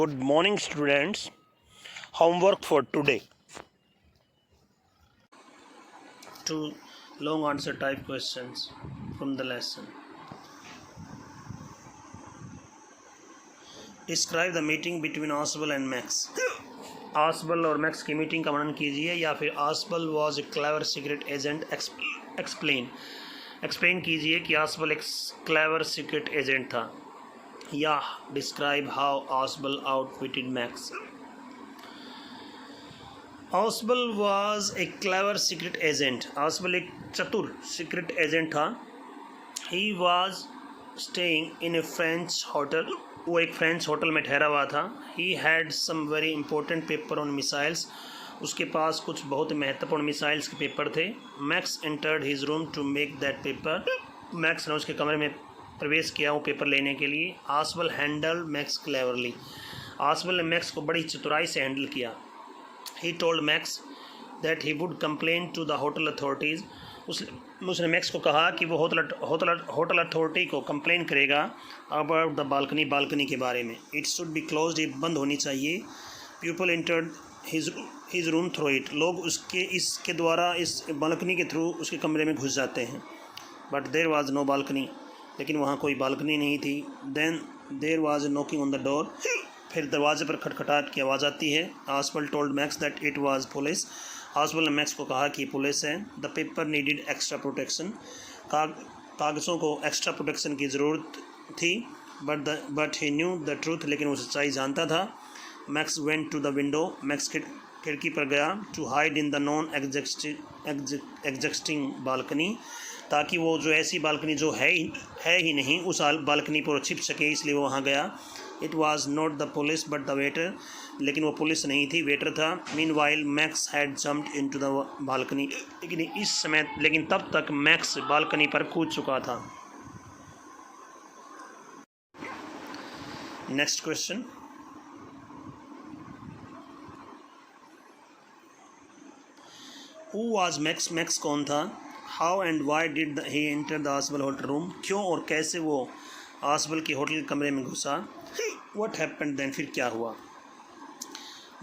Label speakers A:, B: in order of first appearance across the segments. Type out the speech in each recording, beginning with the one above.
A: Good morning, students. Homework for today. Two long answer type questions from the lesson. Describe the meeting between Oswald and Max. Oswald और max की meeting का वर्णन कीजिए, या फिर Oswald was a clever secret agent. Explain कीजिए कि Oswald एक क्लेवर सीक्रेट एजेंट था. या describe how Oswald outwitted Max. Oswald was a clever secret agent. Oswald एक चतुर सीक्रेट एजेंट था. He was staying in a French hotel. वो एक फ्रेंच होटल में ठहरा हुआ था. He had some very important paper on missiles. उसके पास कुछ बहुत महत्वपूर्ण मिसाइल्स के पेपर थे. Max entered his room to make that paper. Max ने उसके कमरे में प्रवेश किया वो पेपर लेने के लिए. Oswald handled Max cleverly. Oswald ने मैक्स को बड़ी चतुराई से हैंडल किया. He told Max that he would complain to the hotel authorities. उसने मैक्स को कहा कि वो होटल अथॉरिटी को कंप्लेन करेगा अबाउट द बालकनी के बारे में. इट शुड बी क्लोज्ड, ये बंद होनी चाहिए. People entered his room through it. लोग इसके द्वारा इस बालकनी के थ्रू उसके कमरे में घुस जाते हैं. But there was no balcony, लेकिन वहाँ कोई बालकनी नहीं थी. Then there was knocking on the door. फिर दरवाजे पर खटखटाहट की आवाज़ आती है. Oswald told Max that it was police. Oswald ने मैक्स को कहा कि पुलिस है. The paper needed extra protection. कागज़ों को एक्स्ट्रा प्रोटेक्शन की ज़रूरत थी. But he knew the truth, लेकिन वो सच्चाई जानता था. Max went to the window. Max खिड़की पर गया. To hide in the non existing balcony, ताकि वो जो ऐसी बालकनी जो है ही नहीं उस बालकनी पर छिप सके, इसलिए वो वहाँ गया. It was not the police but the waiter. लेकिन वो पुलिस नहीं थी, वेटर था. Mean while max had jumped into the balcony. लेकिन तब तक मैक्स बालकनी पर कूद चुका था. Next question. Who was max. Max कौन था. How and why did he enter the Oswald hotel room. क्यों और कैसे वो Oswald के होटल के कमरे में घुसा. What happened then, फिर क्या हुआ.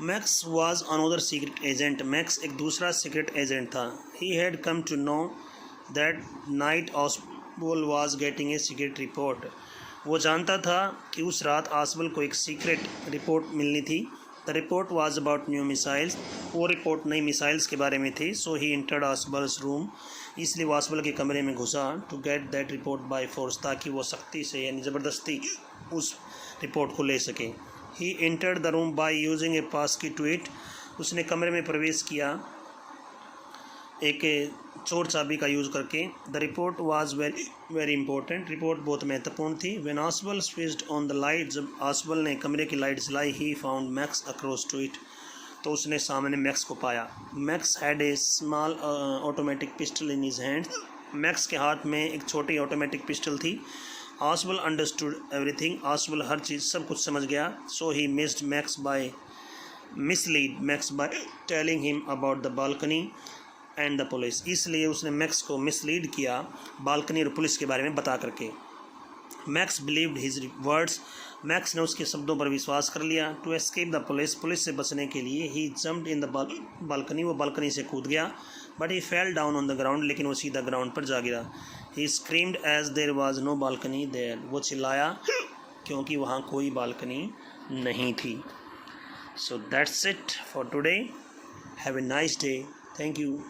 A: Max was another secret agent. Max एक दूसरा सीक्रेट एजेंट था. He had come to know that night Oswald was getting a secret report. वो जानता था कि उस रात Oswald को एक सीक्रेट रिपोर्ट मिलनी थी. The report was about new missiles. वो रिपोर्ट नई मिसाइल्स के बारे में थी. So he entered Oswald's room. इसलिए वो Oswald के कमरे में घुसा. To get that report by force, ताकि वो सख्ती से यानी ज़बरदस्ती उस रिपोर्ट को ले सके. He entered the room by using a passkey to it. उसने कमरे में प्रवेश किया एक चोर चाबी का यूज़ करके. The report was very important. Report बहुत महत्वपूर्ण थी. When Oswald switched on the light, जब Oswald ने कमरे की लाइट जलाई, he found Max across to it. तो उसने सामने मैक्स को पाया. Max had a small automatic pistol in his hand. Max के हाथ में एक छोटी ऑटोमेटिक पिस्टल थी. Oswald understood everything. Oswald हर चीज़ सब कुछ समझ गया. So he misled Max by telling him about the balcony and the police. इसलिए उसने मैक्स को मिसलीड किया बालकनी और पुलिस के बारे में बता करके. Max believed his words. Max ने उसके शब्दों पर विश्वास कर लिया. To escape the police, police से बचने के लिए he jumped in the balcony. वो बालकनी से कूद गया. But he fell down on the ground. लेकिन वो सीधा ग्राउंड पर जा गिरा. He screamed as there was no balcony there. वो चिल्लाया क्योंकि वहाँ कोई बालकनी नहीं थी. So that's it for today. Have a nice day. Thank you.